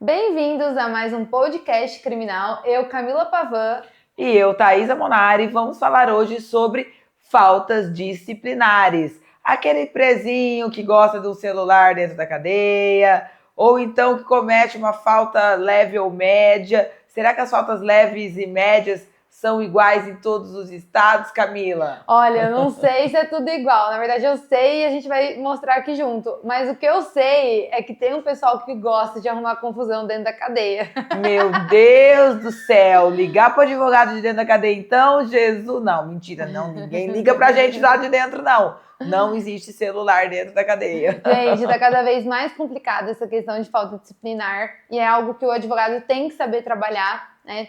Bem-vindos a mais um podcast criminal. Eu, Camila Pavan. E eu, Thaisa Monari, vamos falar hoje sobre faltas disciplinares. Aquele presinho que gosta do celular dentro da cadeia, ou então que comete uma falta leve ou média. Será que as faltas leves e médias são iguais em todos os estados, Camila? Olha, eu não sei se é tudo igual. Na verdade, eu sei e a gente vai mostrar aqui junto. Mas o que eu sei é que tem um pessoal que gosta de arrumar confusão dentro da cadeia. Meu Deus do céu, ligar para o advogado de dentro da cadeia então, Jesus, não, mentira, não, ninguém liga pra gente lá de dentro, não. Não existe celular dentro da cadeia. Gente, tá cada vez mais complicada essa questão de falta disciplinar e é algo que o advogado tem que saber trabalhar, né?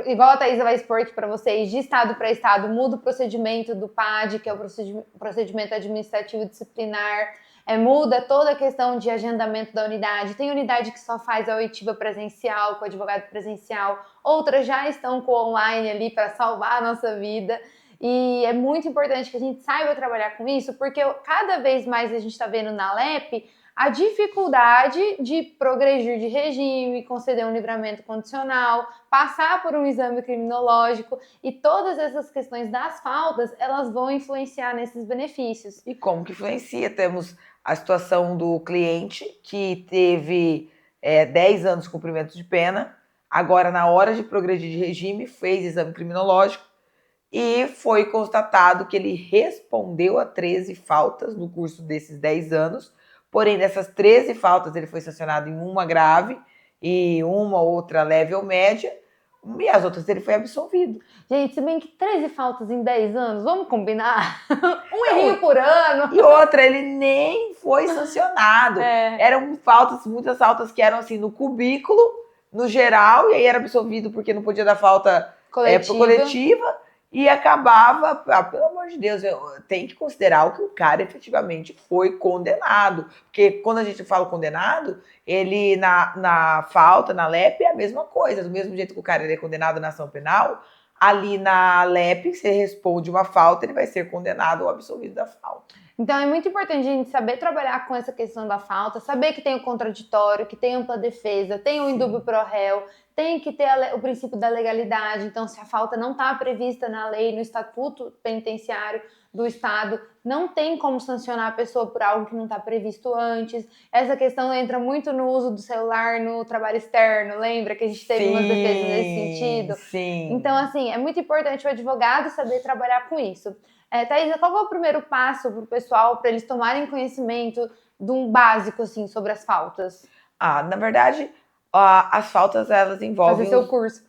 Igual a Thaisa vai expor aqui para vocês, de estado para estado, muda o procedimento do PAD, que é o procedimento administrativo disciplinar, muda toda a questão de agendamento da unidade. Tem unidade que só faz a oitiva presencial, com o advogado presencial, outras já estão com o online ali para salvar a nossa vida. E é muito importante que a gente saiba trabalhar com isso, porque cada vez mais a gente está vendo na LEP a dificuldade de progredir de regime, conceder um livramento condicional, passar por um exame criminológico, e todas essas questões das faltas, elas vão influenciar nesses benefícios. E como que influencia? Temos a situação do cliente que teve 10 anos de cumprimento de pena, agora na hora de progredir de regime, fez exame criminológico, e foi constatado que ele respondeu a 13 faltas no curso desses 10 anos, porém dessas 13 faltas ele foi sancionado em uma grave e uma outra leve ou média, e as outras ele foi absolvido. Gente, se bem que 13 faltas em 10 anos, vamos combinar? Um errinho por ano. E outra, ele nem foi sancionado. Eram faltas, muitas faltas que eram assim no cubículo, no geral, e aí era absolvido porque não podia dar falta coletiva. E acabava, pelo amor de Deus, tem que considerar que o cara efetivamente foi condenado. Porque quando a gente fala condenado, ele na falta, na LEP, é a mesma coisa. Do mesmo jeito que o cara ele é condenado na ação penal, ali na LEP, se ele responde uma falta, ele vai ser condenado ou absolvido da falta. Então é muito importante a gente saber trabalhar com essa questão da falta, saber que tem o contraditório, que tem ampla defesa, tem o indúbio pro réu, tem que ter o princípio da legalidade. Então, se a falta não está prevista na lei, no estatuto penitenciário do Estado, não tem como sancionar a pessoa por algo que não está previsto antes. Essa questão entra muito no uso do celular no trabalho externo, lembra que a gente teve umas defesas nesse sentido? Sim. Então, assim, é muito importante o advogado saber trabalhar com isso. Thaisa, qual é o primeiro passo para o pessoal, para eles tomarem conhecimento de um básico, assim, sobre as faltas? Na verdade, as faltas, elas envolvem... Fazer seu curso.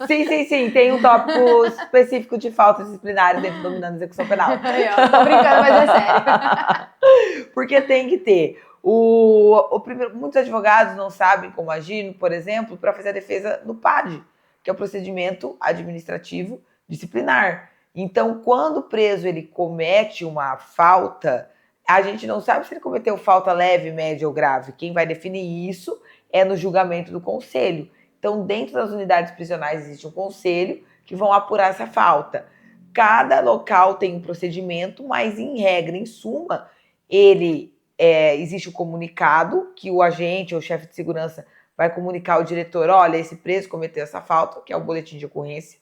Sim. Tem um tópico específico de faltas disciplinares dentro do Dominando Execução Penal. Tô brincando, mas é sério. Porque tem que ter. Muitos advogados não sabem como agir, por exemplo, para fazer a defesa no PAD, que é o procedimento administrativo disciplinar. Então, quando o preso ele comete uma falta, a gente não sabe se ele cometeu falta leve, média ou grave. Quem vai definir isso é no julgamento do conselho. Então, dentro das unidades prisionais existe um conselho que vão apurar essa falta. Cada local tem um procedimento, mas em regra, em suma, existe o comunicado que o agente ou o chefe de segurança vai comunicar ao diretor: olha, esse preso cometeu essa falta, que é o boletim de ocorrência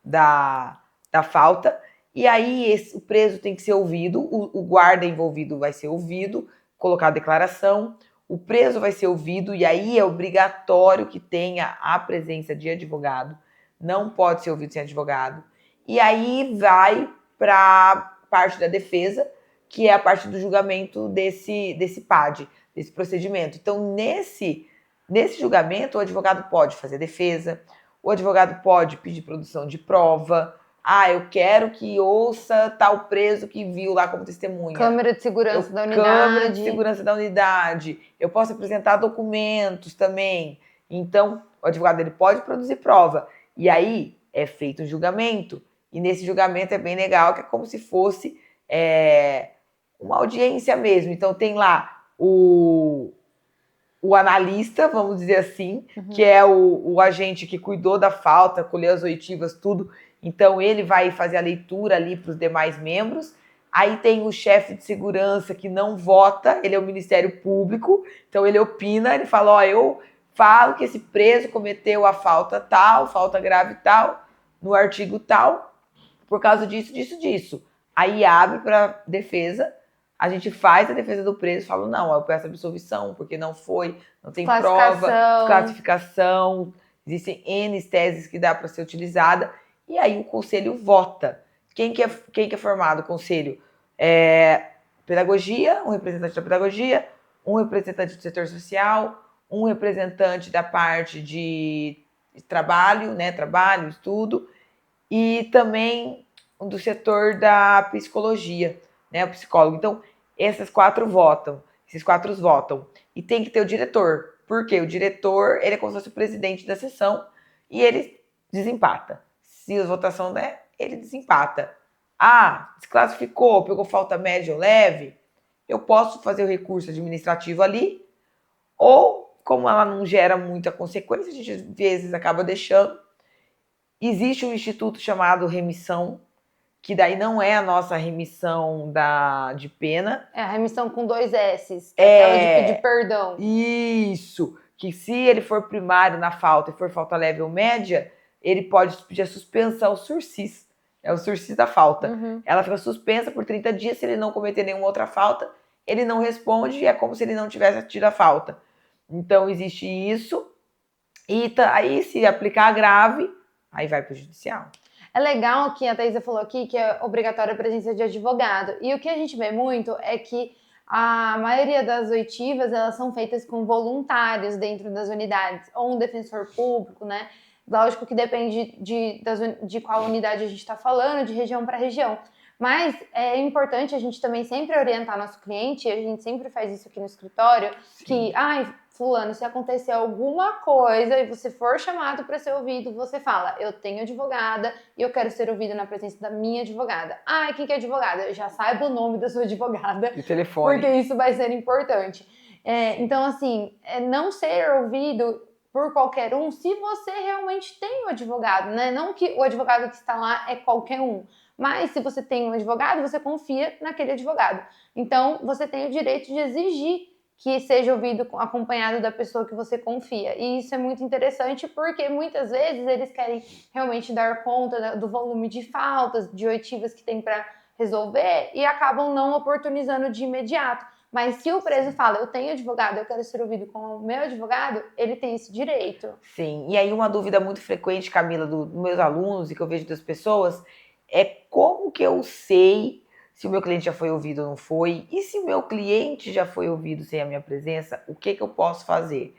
da falta, e aí o preso tem que ser ouvido, o guarda envolvido vai ser ouvido, colocar a declaração, o preso vai ser ouvido, e aí é obrigatório que tenha a presença de advogado, não pode ser ouvido sem advogado, e aí vai para a parte da defesa, que é a parte do julgamento desse PAD, desse procedimento. Então, nesse julgamento, o advogado pode fazer defesa, o advogado pode pedir produção de prova. Eu quero que ouça tal preso que viu lá como testemunha. Câmera de segurança da unidade. Câmera de segurança da unidade. Eu posso apresentar documentos também. Então, o advogado ele pode produzir prova. E aí, é feito um julgamento. E nesse julgamento é bem legal, que é como se fosse uma audiência mesmo. Então, tem lá o analista, vamos dizer assim, que é o agente que cuidou da falta, colheu as oitivas, tudo. Então, ele vai fazer a leitura ali para os demais membros. Aí tem o chefe de segurança que não vota, ele é o Ministério Público, então ele opina, ele fala, ó, eu falo que esse preso cometeu a falta tal, falta grave tal, no artigo tal, por causa disso, disso, disso. Aí abre para defesa, a gente faz a defesa do preso, fala, não, eu peço absolvição, porque não foi, não tem prova, desclassificação, existem N teses que dá para ser utilizada, e aí o conselho vota. Quem que é formado o conselho? Pedagogia, um representante da pedagogia, um representante do setor social, um representante da parte de trabalho, né, trabalho, estudo, e também do setor da psicologia, né, o psicólogo. Então, esses quatro votam. E tem que ter o diretor, porque o diretor, ele é como se fosse o presidente da sessão e ele desempata. Se a votação der, ele desempata. Desclassificou, pegou falta média ou leve, eu posso fazer o recurso administrativo ali, ou, como ela não gera muita consequência, a gente às vezes acaba deixando. Existe um instituto chamado remissão, que daí não é a nossa remissão de pena. É a remissão com 2 S's, que é aquela de pedir perdão. Isso, que se ele for primário na falta e for falta leve ou média, ele pode pedir a suspensão, o sursis. É o sursis da falta. Ela fica suspensa por 30 dias, se ele não cometer nenhuma outra falta, ele não responde e é como se ele não tivesse tido a falta. Então, existe isso. E aí, se aplicar grave, aí vai para o judicial. É legal que a Thaisa falou aqui que é obrigatória a presença de advogado. E o que a gente vê muito é que a maioria das oitivas, elas são feitas com voluntários dentro das unidades, ou um defensor público, né? Lógico que depende de qual unidade a gente está falando, de região para região. Mas é importante a gente também sempre orientar nosso cliente, e a gente sempre faz isso aqui no escritório, que, fulano, se acontecer alguma coisa e você for chamado para ser ouvido, você fala, eu tenho advogada e eu quero ser ouvido na presença da minha advogada. Quem que é advogada? Já saiba o nome da sua advogada. E o telefone. Porque isso vai ser importante. Então, assim, não ser ouvido por qualquer um, se você realmente tem um advogado, né? Não que o advogado que está lá é qualquer um, mas se você tem um advogado, você confia naquele advogado. Então, você tem o direito de exigir que seja ouvido acompanhado da pessoa que você confia. E isso é muito interessante porque muitas vezes eles querem realmente dar conta do volume de faltas, de oitivas que tem para resolver e acabam não oportunizando de imediato. Mas se o preso fala, eu tenho advogado, eu quero ser ouvido com o meu advogado, ele tem esse direito. Sim, e aí uma dúvida muito frequente, Camila, dos meus alunos e que eu vejo das pessoas, é como que eu sei se o meu cliente já foi ouvido ou não foi, e se o meu cliente já foi ouvido sem a minha presença, o que eu posso fazer?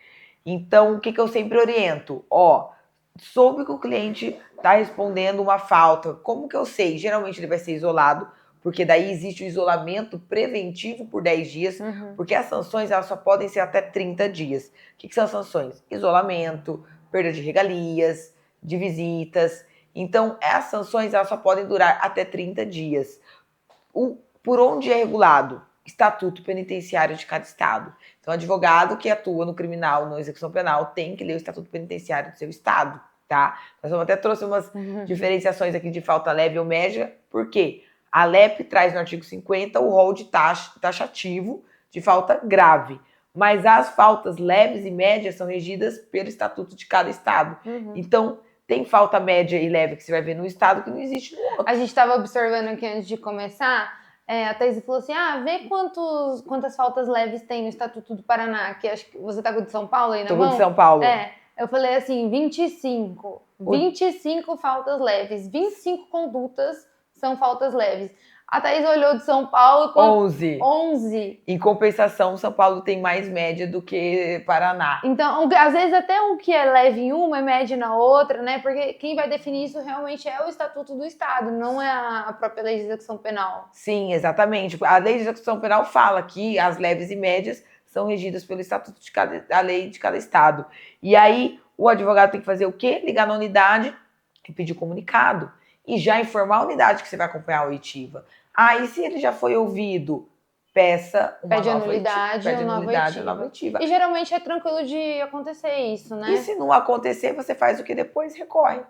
Então, o que eu sempre oriento? Soube que o cliente está respondendo uma falta, como que eu sei? Geralmente ele vai ser isolado, porque daí existe o isolamento preventivo por 10 dias, porque as sanções elas só podem ser até 30 dias. O que são as sanções? Isolamento, perda de regalias, de visitas. Então, as sanções elas só podem durar até 30 dias. Por onde é regulado? Estatuto penitenciário de cada estado. Então, o advogado que atua no criminal, na execução penal, tem que ler o estatuto penitenciário do seu estado, tá? Nós até trouxe umas diferenciações aqui de falta leve ou média, por quê? A LEP traz no artigo 50 o rol de taxativo de falta grave, mas as faltas leves e médias são regidas pelo estatuto de cada estado. Então, tem falta média e leve que você vai ver no estado que não existe no outro. A gente estava observando aqui antes de começar, a Thaisa falou assim, vê quantas faltas leves tem no Estatuto do Paraná, que acho que você tá com o de São Paulo aí na mão? Tô com o de São Paulo. Eu falei assim, 25 faltas leves, 25 condutas são faltas leves. A Thaís olhou de São Paulo com 11. Em compensação, São Paulo tem mais média do que Paraná. Então, às vezes até o que é leve em uma é média na outra, né? Porque quem vai definir isso realmente é o Estatuto do Estado, não é a própria Lei de Execução Penal. Sim, exatamente. A Lei de Execução Penal fala que as leves e médias são regidas pelo Estatuto da Lei de cada estado. E aí, o advogado tem que fazer o quê? Ligar na unidade e pedir comunicado. E já informar a unidade que você vai acompanhar a oitiva. E se ele já foi ouvido, peça uma Pede nova anulidade ou nova oitiva. E geralmente é tranquilo de acontecer isso, né? E se não acontecer, você faz o que depois? Recorre.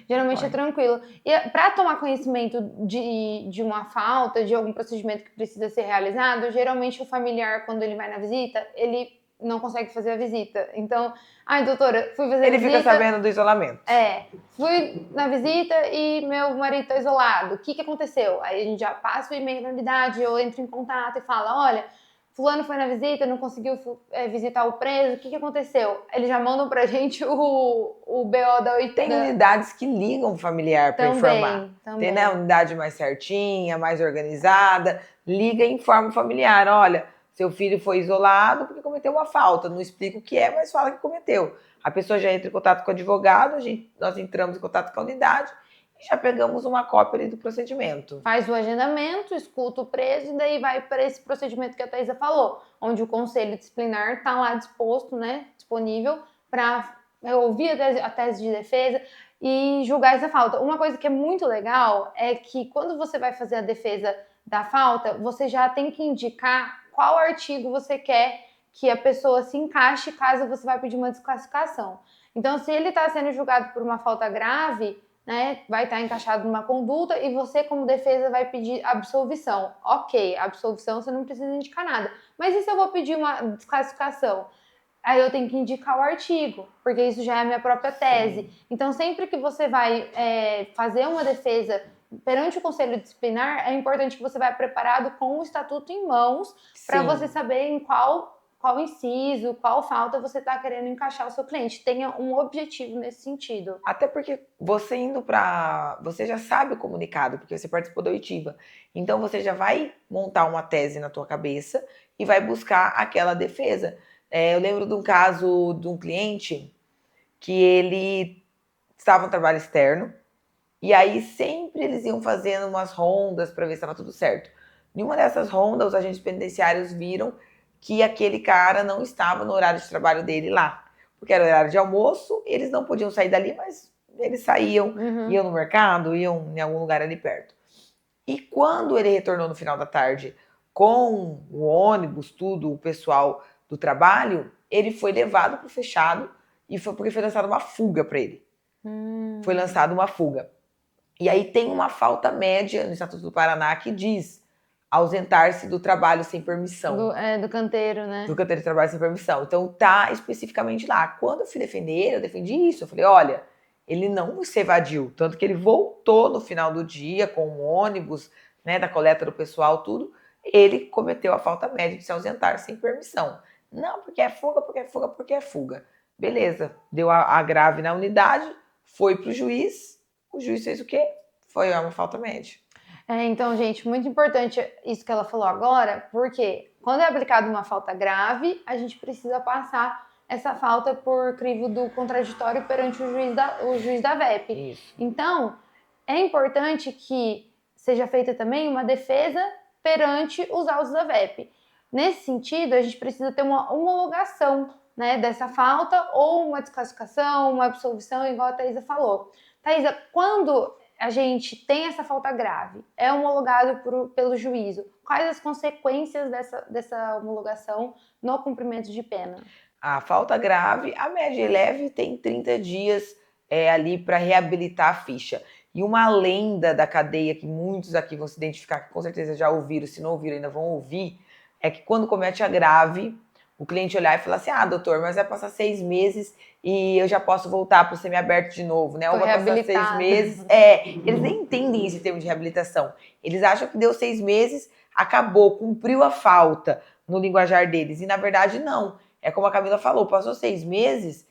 Geralmente é tranquilo. E para tomar conhecimento de uma falta, de algum procedimento que precisa ser realizado, geralmente o familiar, quando ele vai na visita, ele não consegue fazer a visita. Então, ai, doutora, fui fazer a visita... Ele fica sabendo do isolamento. Fui na visita e meu marido tá isolado. O que aconteceu? Aí a gente já passa o e-mail na unidade, eu entro em contato e falo, olha, fulano foi na visita, não conseguiu visitar o preso, o que aconteceu? Eles já mandam pra gente o BO da 80. Tem unidades que ligam o familiar para informar. Também. Tem, né, unidade mais certinha, mais organizada, liga e informa o familiar, olha, seu filho foi isolado porque cometeu uma falta, não explica o que é, mas fala que cometeu. A pessoa já entra em contato com o advogado, nós entramos em contato com a unidade e já pegamos uma cópia ali do procedimento. Faz o agendamento, escuta o preso e daí vai para esse procedimento que a Thaisa falou, onde o conselho disciplinar está lá disposto, né, disponível para ouvir a tese de defesa e julgar essa falta. Uma coisa que é muito legal é que quando você vai fazer a defesa da falta, você já tem que indicar qual artigo você quer que a pessoa se encaixe caso você vai pedir uma desclassificação. Então, se ele está sendo julgado por uma falta grave, né, vai estar encaixado numa conduta e você, como defesa, vai pedir absolvição. Ok, absolvição você não precisa indicar nada. Mas e se eu vou pedir uma desclassificação? Aí eu tenho que indicar o artigo, porque isso já é a minha própria tese. Sim. Então, sempre que você vai fazer uma defesa perante o conselho disciplinar, é importante que você vá preparado com o estatuto em mãos para você saber em qual inciso, qual falta você está querendo encaixar o seu cliente. Tenha um objetivo nesse sentido. Até porque você você já sabe o comunicado, porque você participou da oitiva. Então você já vai montar uma tese na tua cabeça e vai buscar aquela defesa. Eu lembro de um caso de um cliente que ele estava no trabalho externo e aí sempre eles iam fazendo umas rondas para ver se estava tudo certo. Em uma dessas rondas, os agentes penitenciários viram que aquele cara não estava no horário de trabalho dele lá, porque era o horário de almoço, eles não podiam sair dali, mas eles saíam, iam no mercado, iam em algum lugar ali perto. E quando ele retornou no final da tarde com o ônibus, tudo, o pessoal do trabalho, ele foi levado para o fechado e foi porque foi lançada uma fuga para ele. Foi lançada uma fuga. E aí tem uma falta média no Estatuto do Paraná que diz ausentar-se do trabalho sem permissão. Do canteiro, né? Do canteiro de trabalho sem permissão. Então tá especificamente lá. Quando eu fui defender ele, eu defendi isso. Eu falei, olha, ele não se evadiu. Tanto que ele voltou no final do dia com o ônibus, né, da coleta do pessoal, tudo. Ele cometeu a falta média de se ausentar sem permissão. Não, porque é fuga, porque é fuga, porque é fuga. Beleza, deu a grave na unidade, foi pro juiz, o juiz fez o quê? Foi uma falta média. Então, gente, muito importante isso que ela falou agora, porque quando é aplicada uma falta grave, a gente precisa passar essa falta por crivo do contraditório perante o juiz da VEP. Isso. Então, é importante que seja feita também uma defesa perante os autos da VEP. Nesse sentido, a gente precisa ter uma homologação, né, dessa falta ou uma desclassificação, uma absolvição, igual a Thaisa falou. Thaisa, quando a gente tem essa falta grave, é homologado pelo juízo, quais as consequências dessa homologação no cumprimento de pena? A falta grave, a média e leve tem 30 dias ali para reabilitar a ficha. E uma lenda da cadeia que muitos aqui vão se identificar, que com certeza já ouviram, se não ouviram ainda vão ouvir, é que quando comete a grave, o cliente olhar e falar assim, doutor, mas vai passar 6 meses e eu já posso voltar para o semiaberto de novo, né? Ou vai passar 6 meses. Eles nem entendem esse termo de reabilitação. Eles acham que deu 6 meses, acabou, cumpriu a falta no linguajar deles. E na verdade não. É como a Camila falou, passou 6 meses,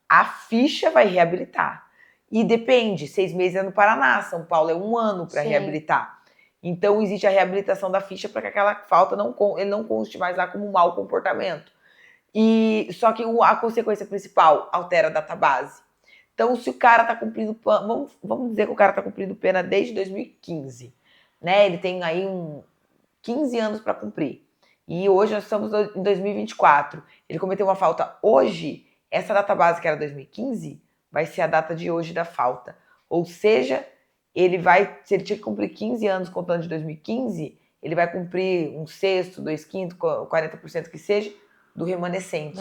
a ficha vai reabilitar. E depende, 6 meses é no Paraná, São Paulo é 1 ano para reabilitar. Então existe a reabilitação da ficha para que aquela falta ele não conste mais lá como um mau comportamento. E só que a consequência principal altera a database. Então, se o cara está cumprindo, vamos dizer que o cara está cumprindo pena desde 2015, né? Ele tem aí 15 anos para cumprir. E hoje nós estamos em 2024. Ele cometeu uma falta hoje, essa database que era 2015 vai ser a data de hoje da falta. Ou seja, se ele tinha que cumprir 15 anos contando de 2015, ele vai cumprir 1/6, 2/5, 40% que seja, do remanescente.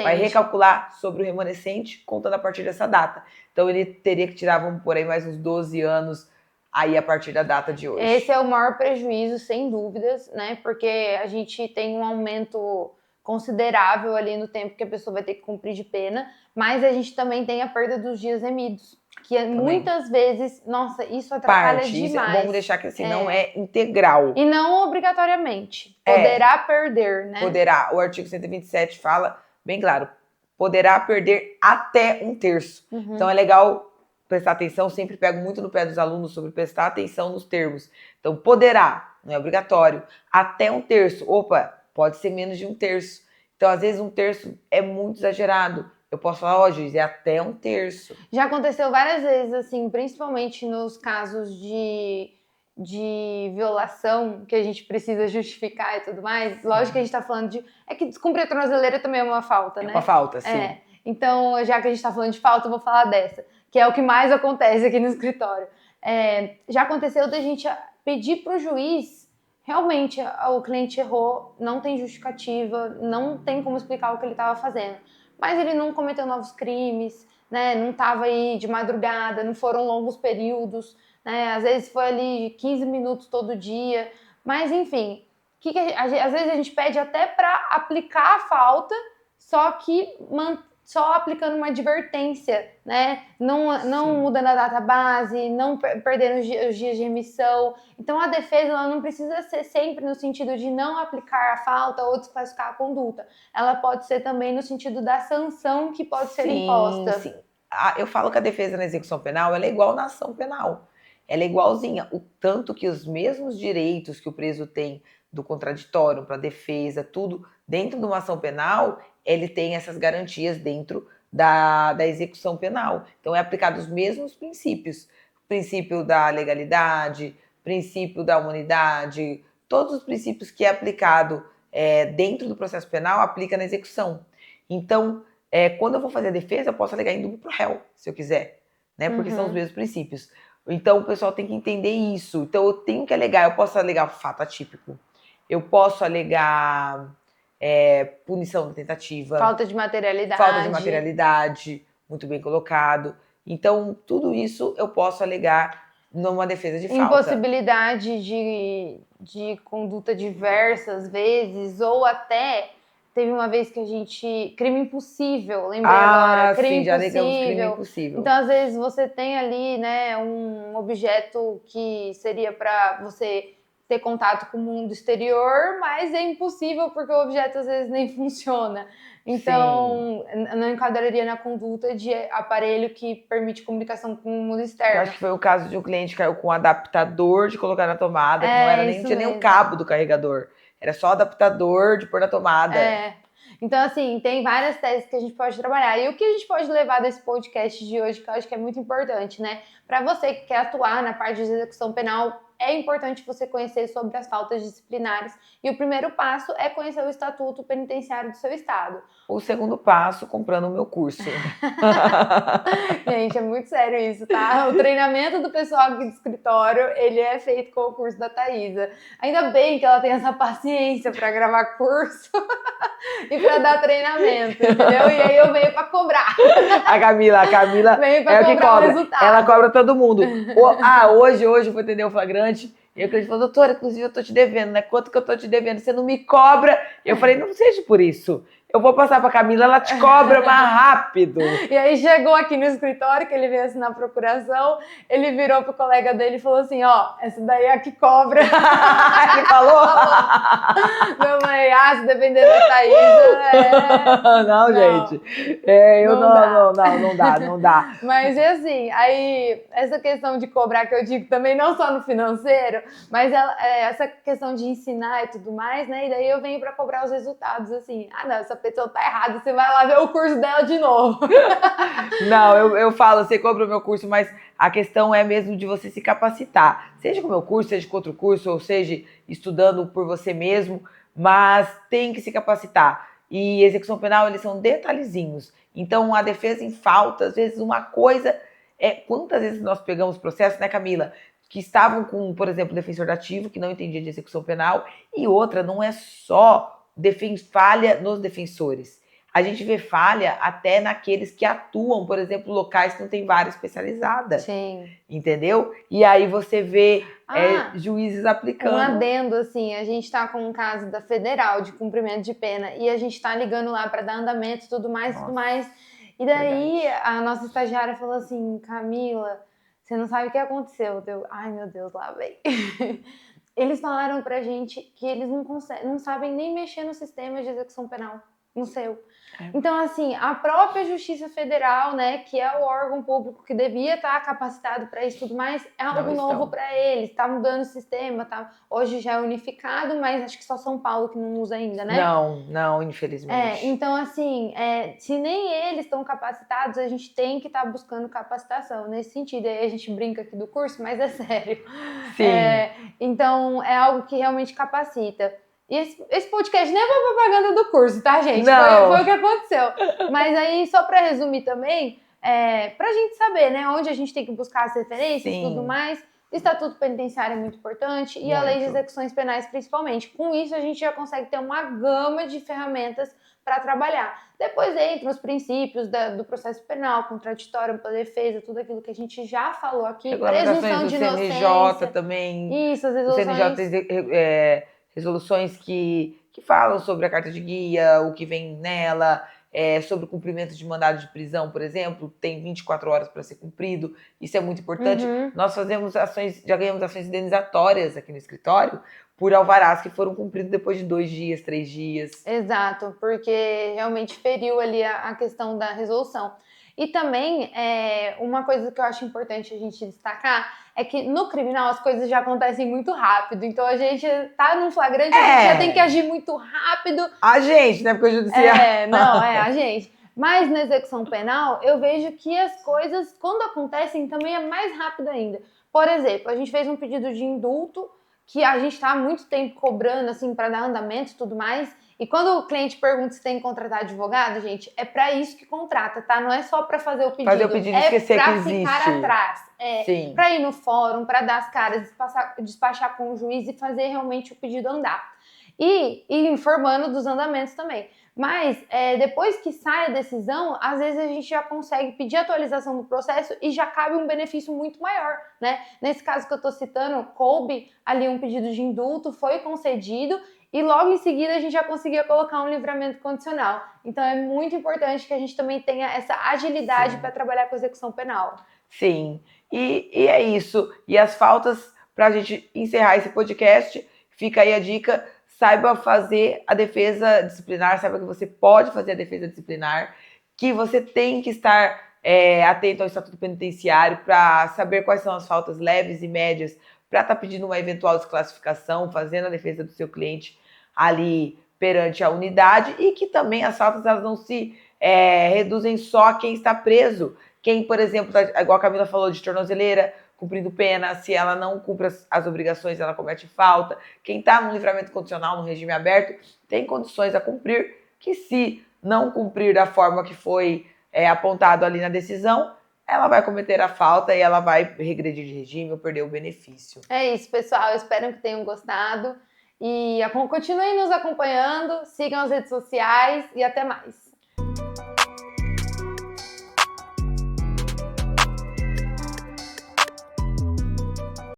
Vai recalcular sobre o remanescente, contando a partir dessa data. Então, ele teria que tirar, vamos por aí, mais uns 12 anos aí a partir da data de hoje. Esse é o maior prejuízo, sem dúvidas, né? Porque a gente tem um aumento considerável ali no tempo que a pessoa vai ter que cumprir de pena, mas a gente também tem a perda dos dias remidos, que muitas vezes, nossa, isso atrapalha demais. Vamos deixar que assim, não é integral. E não obrigatoriamente. Poderá perder, né? Poderá. O artigo 127 fala bem claro, poderá perder até 1/3. Então é legal prestar atenção, sempre pego muito no pé dos alunos sobre prestar atenção nos termos. Então poderá, não é obrigatório, até 1/3. Opa, pode ser menos de 1/3. Então às vezes 1/3 é muito exagerado. Eu posso falar, ó, juiz, é até 1/3. Já aconteceu várias vezes, assim, principalmente nos casos de violação, que a gente precisa justificar e tudo mais. Lógico que a gente tá falando de... É que descumprir a tornozeleira também é uma falta, né? É uma falta, sim. Então, já que a gente tá falando de falta, eu vou falar dessa, que é o que mais acontece aqui no escritório. Já aconteceu da gente pedir pro juiz, realmente, o cliente errou, não tem justificativa, não tem como explicar o que ele estava fazendo. Mas ele não cometeu novos crimes, né? Não estava aí de madrugada, não foram longos períodos, né? Às vezes foi ali 15 minutos todo dia. Mas, enfim, às vezes a gente pede até para aplicar a falta, só que só aplicando uma advertência, né? Não mudando a data base, não perdendo os dias de remissão. Então, a defesa ela não precisa ser sempre no sentido de não aplicar a falta ou desclassificar a conduta. Ela pode ser também no sentido da sanção que pode ser imposta. Sim. Eu falo que a defesa na execução penal ela é igual na ação penal. Ela é igualzinha. O tanto que os mesmos direitos que o preso tem do contraditório para defesa, tudo, dentro de uma ação penal, ele tem essas garantias dentro da execução penal. Então, é aplicado os mesmos princípios. Princípio da legalidade, princípio da humanidade, todos os princípios que é aplicado dentro do processo penal, aplica na execução. Então, quando eu vou fazer a defesa, eu posso alegar em dúvida pro réu, se eu quiser, né? Porque são os mesmos princípios. Então, o pessoal tem que entender isso. Então, eu tenho que alegar, eu posso alegar fato atípico, eu posso alegar punição da tentativa. Falta de materialidade. Muito bem colocado. Então, tudo isso eu posso alegar numa defesa de falta. Impossibilidade de conduta diversas vezes, ou até... Teve uma vez que a gente... Crime impossível, lembrei agora. Crime impossível. Então, às vezes, você tem ali, né, um objeto que seria para você ter contato com o mundo exterior, mas é impossível porque o objeto, às vezes, nem funciona. Então, não enquadraria na conduta de aparelho que permite comunicação com o mundo externo. Eu acho que foi o caso de um cliente que caiu com um adaptador de colocar na tomada, que não era nem, tinha nem o cabo do carregador. Era só adaptador de pôr na tomada. Então, assim, tem várias teses que a gente pode trabalhar. E o que a gente pode levar desse podcast de hoje, que eu acho que é muito importante, né? Para você que quer atuar na parte de execução penal, é importante você conhecer sobre as faltas disciplinares. E o primeiro passo é conhecer o Estatuto Penitenciário do seu estado. O segundo passo, comprando o meu curso. Gente, é muito sério isso, tá? O treinamento do pessoal aqui do escritório, ele é feito com o curso da Thaisa. Ainda bem que ela tem essa paciência para gravar curso e para dar treinamento, entendeu? E aí eu venho para cobrar. A Camila é o que cobra. Ela cobra todo mundo. Hoje eu vou atender o flagrante. E o cliente falou, doutora, inclusive eu tô te devendo, né? Quanto que eu tô te devendo? Você não me cobra. Eu falei, não seja por isso. Eu vou passar pra Camila, ela te cobra mais rápido. E aí chegou aqui no escritório, que ele veio assinar a procuração, ele virou pro colega dele e falou assim, essa daí é a que cobra. Ele falou? Eu falei, se depender da Thaisa, Não, gente. Não dá. Mas é assim, aí essa questão de cobrar que eu digo também, não só no financeiro, mas essa questão de ensinar e tudo mais, né? E daí eu venho pra cobrar os resultados, assim, não, essa pessoa tá errada, você vai lá ver o curso dela de novo. Não, eu falo, você compra o meu curso, mas a questão é mesmo de você se capacitar. Seja com o meu curso, seja com outro curso, ou seja, estudando por você mesmo, mas tem que se capacitar. E execução penal, eles são detalhezinhos. Então, a defesa em falta, às vezes uma coisa... Quantas vezes nós pegamos processo, né, Camila? que estavam com, por exemplo, defensor dativo, que não entendia de execução penal, e outra, não é só falha nos defensores. A gente vê falha até naqueles que atuam, por exemplo, locais que não tem vara especializada. Sim. Entendeu? E aí você vê juízes aplicando. Um adendo, assim, a gente tá com um caso da Federal de cumprimento de pena e a gente tá ligando lá para dar andamento e tudo mais, tudo mais. E daí a nossa estagiária falou assim, Camila, você não sabe o que aconteceu. Deu, ai meu Deus, lá vem. Eles falaram pra gente que eles não sabem nem mexer no sistema de execução penal, no seu. Então, assim, a própria Justiça Federal, né, que é o órgão público que devia estar capacitado para isso e tudo mais, é algo novo para eles. Está mudando o sistema, tá? Hoje já é unificado, mas acho que só São Paulo que não usa ainda, né? Não, infelizmente. Então, assim, se nem eles estão capacitados, a gente tem que estar buscando capacitação nesse sentido. Aí a gente brinca aqui do curso, mas é sério. Sim. Então, é algo que realmente capacita. E esse podcast nem é uma propaganda do curso, tá, gente? Foi o que aconteceu. Mas aí, só para resumir também, pra gente saber, né, onde a gente tem que buscar as referências e tudo mais, Estatuto Penitenciário é muito importante e a Lei de Execuções Penais, principalmente. Com isso, a gente já consegue ter uma gama de ferramentas para trabalhar. Depois entram os princípios do processo penal, contraditório, ampla defesa, tudo aquilo que a gente já falou aqui. Presunção de inocência. CNJ também. Isso, as resoluções. O CNJ resoluções que falam sobre a carta de guia, o que vem nela, sobre o cumprimento de mandado de prisão, por exemplo, tem 24 horas para ser cumprido, isso é muito importante. Nós fazemos ações, já ganhamos ações indenizatórias aqui no escritório por alvarás que foram cumpridos depois de 2 dias, 3 dias. Exato, porque realmente feriu ali a questão da resolução. E também, uma coisa que eu acho importante a gente destacar é que no criminal as coisas já acontecem muito rápido. Então a gente tá num flagrante, a gente já tem que agir muito rápido. A gente, né? Porque o judiciário... a gente. Mas na execução penal, eu vejo que as coisas, quando acontecem, também é mais rápido ainda. Por exemplo, a gente fez um pedido de indulto que a gente tá há muito tempo cobrando, assim, para dar andamento e tudo mais. E quando o cliente pergunta se tem que contratar advogado, gente, é para isso que contrata, tá? Não é só para fazer o pedido. Fazer o pedido e esquecer que existe. É para ficar atrás. Para ir no fórum, para dar as caras, despachar com o juiz e fazer realmente o pedido andar. E informando dos andamentos também. Mas depois que sai a decisão, às vezes a gente já consegue pedir atualização do processo e já cabe um benefício muito maior, né? Nesse caso que eu estou citando, coube ali um pedido de indulto, foi concedido e logo em seguida a gente já conseguia colocar um livramento condicional. Então é muito importante que a gente também tenha essa agilidade para trabalhar com execução penal. Sim, e é isso. E as faltas, para a gente encerrar esse podcast, fica aí a dica, saiba fazer a defesa disciplinar, saiba que você pode fazer a defesa disciplinar, que você tem que estar atento ao Estatuto Penitenciário para saber quais são as faltas leves e médias, para estar pedindo uma eventual desclassificação, fazendo a defesa do seu cliente ali perante a unidade, e que também as faltas elas não se reduzem só a quem está preso. Quem, por exemplo, igual a Camila falou, de tornozeleira, cumprindo pena, se ela não cumpre as obrigações, ela comete falta. Quem está no livramento condicional, no regime aberto, tem condições a cumprir, que se não cumprir da forma que foi apontado ali na decisão, ela vai cometer a falta e ela vai regredir de regime ou perder o benefício. É isso, pessoal. Eu espero que tenham gostado. E continuem nos acompanhando, sigam as redes sociais e até mais.